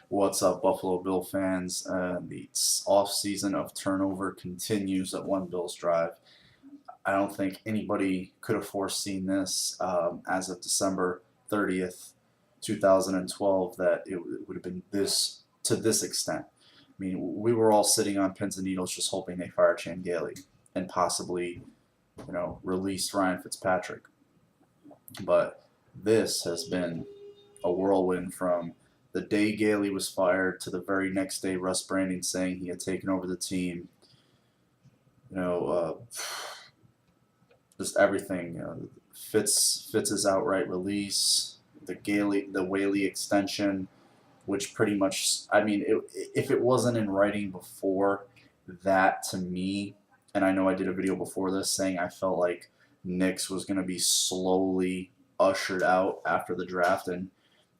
What's up, Buffalo Bill fans? The off-season of turnover continues at One Bills Drive. I don't think anybody could have foreseen this as of December 30th, 2012, that it would have been this to this extent. I mean, we were all sitting on pins and needles just hoping they fired Chan Gailey and possibly, released Ryan Fitzpatrick. But this has been a whirlwind from the day Gailey was fired to the very next day Russ Branding saying he had taken over the team. You know, just everything. Fitz's outright release, the Whaley extension, which pretty much, I mean, if it wasn't in writing before, that to me, and I know I did a video before this saying I felt like Nix was going to be slowly ushered out after the draft, and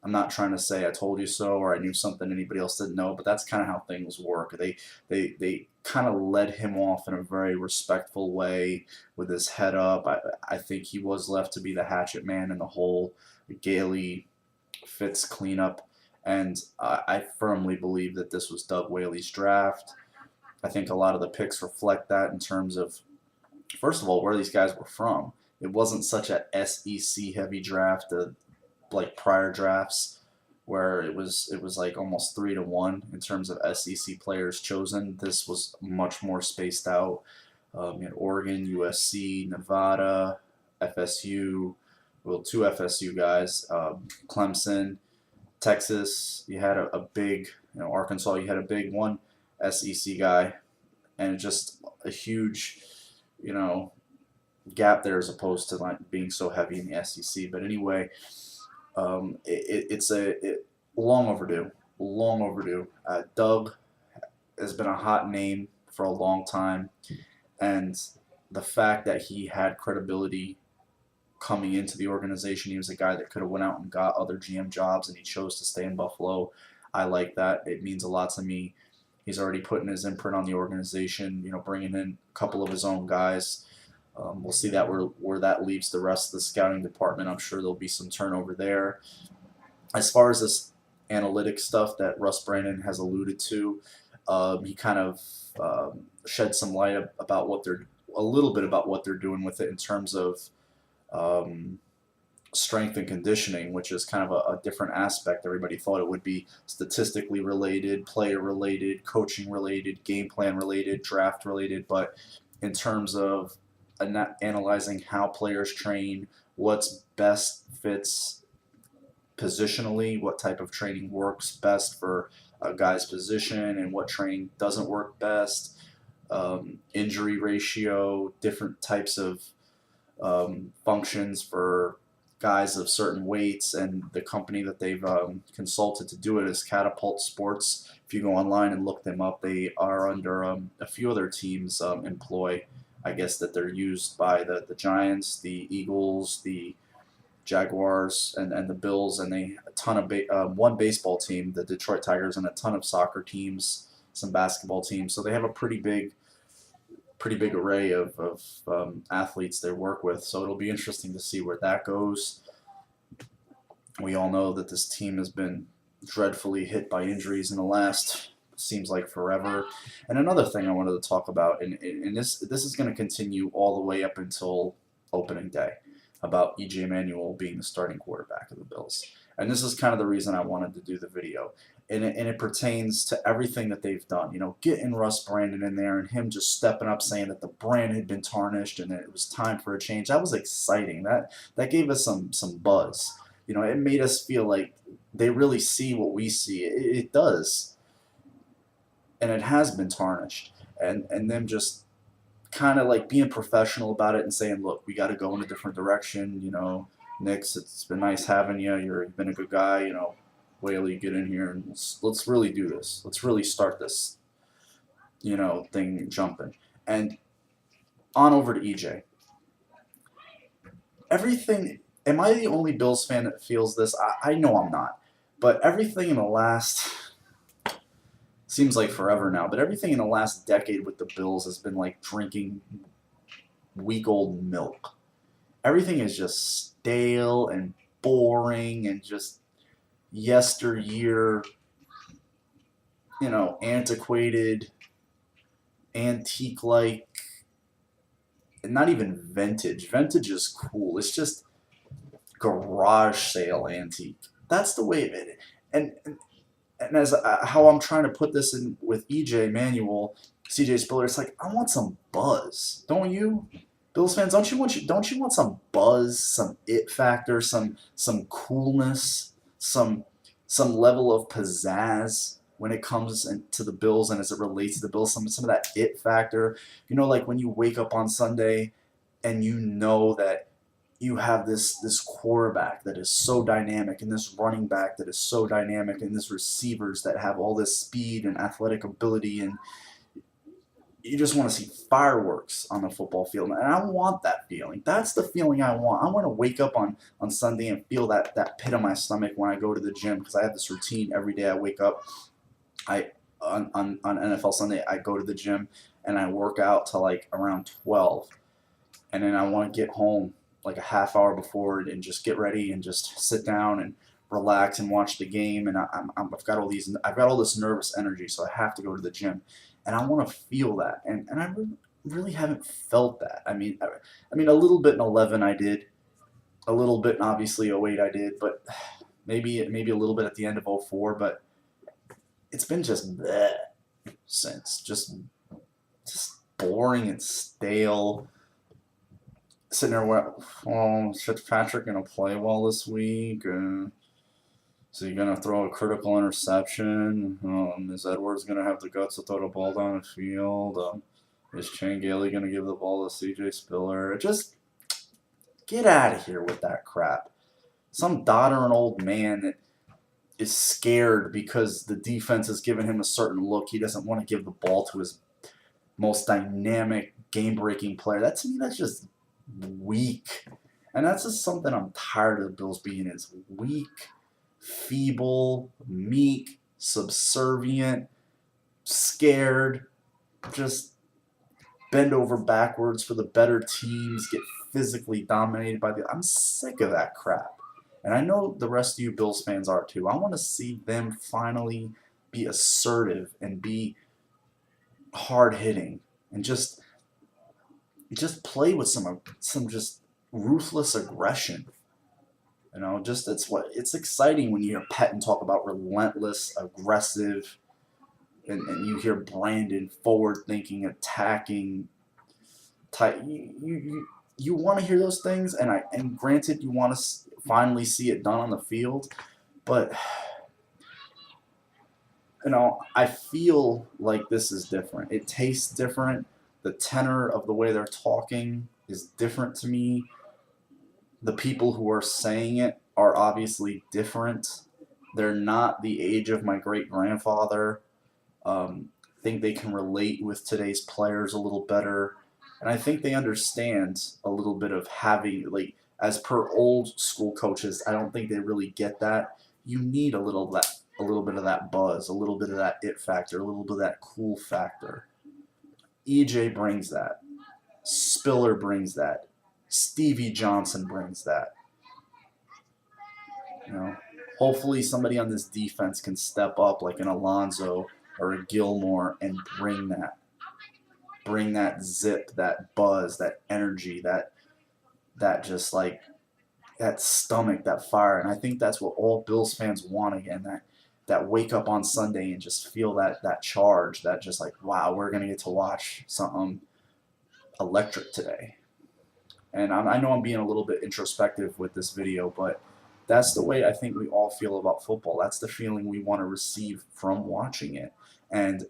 I'm not trying to say I told you so or I knew something anybody else didn't know, but that's kind of how things work. They kind of led him off in a very respectful way with his head up. I think he was left to be the hatchet man in the whole Gailey Fitz cleanup, and I firmly believe that this was Doug Whaley's draft. I think a lot of the picks reflect that in terms of, first of all, where these guys were from. It wasn't such a SEC heavy draft like prior drafts where it was like almost 3-1 in terms of SEC players chosen. This was much more spaced out. You had Oregon, USC, Nevada, FSU, well, two FSU guys, Clemson, Texas. You had a big, Arkansas. You had a big one SEC guy, and just a huge, gap there as opposed to like being so heavy in the SEC. But anyway, it's long overdue. Long overdue. Doug has been a hot name for a long time, and the fact that he had credibility coming into the organization, he was a guy that could have went out and got other GM jobs, and he chose to stay in Buffalo. I like that. It means a lot to me. He's already putting his imprint on the organization, bringing in a couple of his own guys. We'll see that where that leaves the rest of the scouting department. I'm sure there'll be some turnover there. As far as this analytic stuff that Russ Brandon has alluded to, he kind of shed some light about a little bit about what they're doing with it in terms of strength and conditioning, which is kind of a different aspect. Everybody thought it would be statistically related, player related, coaching related, game plan related, draft related, but in terms of analyzing how players train, what's best fits positionally, what type of training works best for a guy's position, and what training doesn't work best, injury ratio, different types of functions for guys of certain weights, and the company that they've consulted to do it is Catapult Sports. If you go online and look them up, they are under a few other teams' employ. I guess that they're used by the Giants, the Eagles, the Jaguars, and the Bills, and a ton of one baseball team, the Detroit Tigers, and a ton of soccer teams, some basketball teams. So they have a pretty big array of athletes they work with. So it'll be interesting to see where that goes. We all know that this team has been dreadfully hit by injuries in the last, seems like forever. And another thing I wanted to talk about, and this is going to continue all the way up until opening day, about E.J. Manuel being the starting quarterback of the Bills. And this is kind of the reason I wanted to do the video. And it pertains to everything that they've done. Getting Russ Brandon in there and him just stepping up saying that the brand had been tarnished and that it was time for a change. That was exciting. That gave us some buzz. It made us feel like they really see what we see. It does. And it has been tarnished. And them just kind of like being professional about it and saying, look, we got to go in a different direction. Nix, it's been nice having you. You've been a good guy. Whaley, get in here and let's really do this. Let's really start this, thing jumping. And on over to EJ. Everything. Am I the only Bills fan that feels this? I know I'm not. But everything in the last, seems like forever now, but everything in the last decade with the Bills has been like drinking week-old milk. Everything is just stale and boring and just yesteryear antiquated, antique-like, not even vintage. Vintage is cool. It's just garage sale antique. That's the way of it. And as how I'm trying to put this in with EJ Manuel, CJ Spiller, it's like I want some buzz, don't you? Bills fans, don't you want some buzz, some it factor, some coolness, some level of pizzazz when it comes to the Bills and as it relates to the Bills, some of that it factor. Like when you wake up on Sunday and you know that you have this quarterback that is so dynamic and this running back that is so dynamic and this receivers that have all this speed and athletic ability, and you just want to see fireworks on the football field. And I want that feeling. That's the feeling I want. I want to wake up on Sunday and feel that pit in my stomach when I go to the gym, because I have this routine every day. I wake up, I on NFL Sunday I go to the gym and I work out till like around 12, and then I want to get home like a half hour before and just get ready and just sit down and relax and watch the game. And I've got all this nervous energy, so I have to go to the gym, and I want to feel that. And I really haven't felt that. I mean, a little bit in 11 I did, a little bit in obviously 08 I did, but maybe a little bit at the end of 04. But it's been just bleh since, just boring and stale. Sitting there, is Fitzpatrick going to play well this week? Is he going to throw a critical interception? Is Edwards going to have the guts to throw the ball down the field? Is Chan Gailey going to give the ball to CJ Spiller? Just get out of here with that crap. Some doddering old man that is scared because the defense has given him a certain look. He doesn't want to give the ball to his most dynamic, game-breaking player. That, to me, that's just weak. And that's just something I'm tired of the Bills being, is weak, feeble, meek, subservient, scared, just bend over backwards for the better teams, get physically dominated by I'm sick of that crap. And I know the rest of you Bills fans are too. I want to see them finally be assertive and be hard-hitting and just play with some just ruthless aggression. It's exciting when you hear Pettine talk about relentless, aggressive, and you hear Brandon forward-thinking, attacking type. You want to hear those things, and granted, you want to finally see it done on the field, but I feel like this is different. It tastes different. The tenor of the way they're talking is different to me. The people who are saying it are obviously different. They're not the age of my great-grandfather. I think they can relate with today's players a little better. And I think they understand a little bit of having, like, as per old school coaches, I don't think they really get that. You need a little bit of that buzz, a little bit of that it factor, a little bit of that cool factor. EJ brings that. Spiller brings that. Stevie Johnson brings that. Hopefully somebody on this defense can step up, like an Alonzo or a Gilmore, and bring that zip, that buzz, that energy, that just like that stomach, that fire. And I think that's what all Bills fans want again. That wake up on Sunday and just feel that charge, that just like, wow, we're gonna get to watch something electric today. And I know I'm being a little bit introspective with this video, but that's the way I think we all feel about football. That's the feeling we want to receive from watching it. And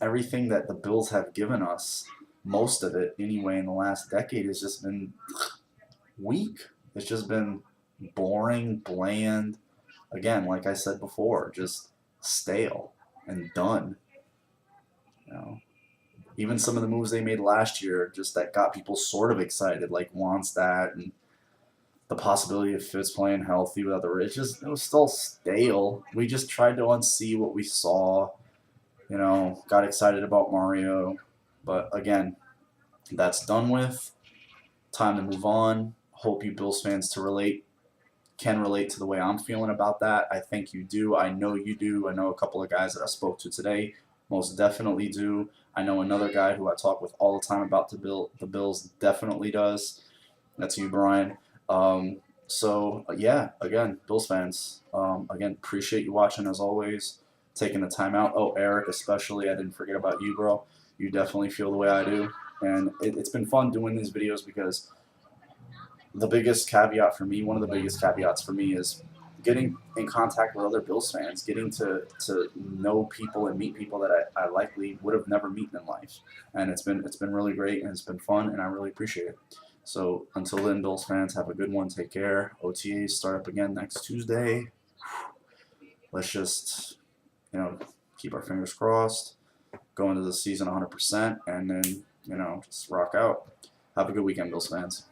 everything that the Bills have given us, most of it anyway, in the last decade, has just been weak. It's just been boring, bland. Again, like I said before, just stale and done. Even some of the moves they made last year, just that got people sort of excited, like Wannstedt and the possibility of Fitz playing healthy without the it was still stale. We just tried to unsee what we saw. Got excited about Mario, but again, that's done with. Time to move on. Hope you Bills fans to relate can relate to the way I'm feeling about that. I think you do. I know you do. I know a couple of guys that I spoke to today most definitely do. I know another guy who I talk with all the time about the Bills definitely does. That's you, Brian. Yeah, again, Bills fans, again, appreciate you watching as always, taking the time out. Oh, Eric, especially, I didn't forget about you, bro. You definitely feel the way I do. And it's been fun doing these videos because the biggest caveat for me, one of the biggest caveats for me is getting in contact with other Bills fans, getting to know people and meet people that I likely would have never met in life. And it's been really great and it's been fun and I really appreciate it. So until then, Bills fans, have a good one. Take care. OTAs start up again next Tuesday. Let's just, keep our fingers crossed, go into the season 100%, and then, just rock out. Have a good weekend, Bills fans.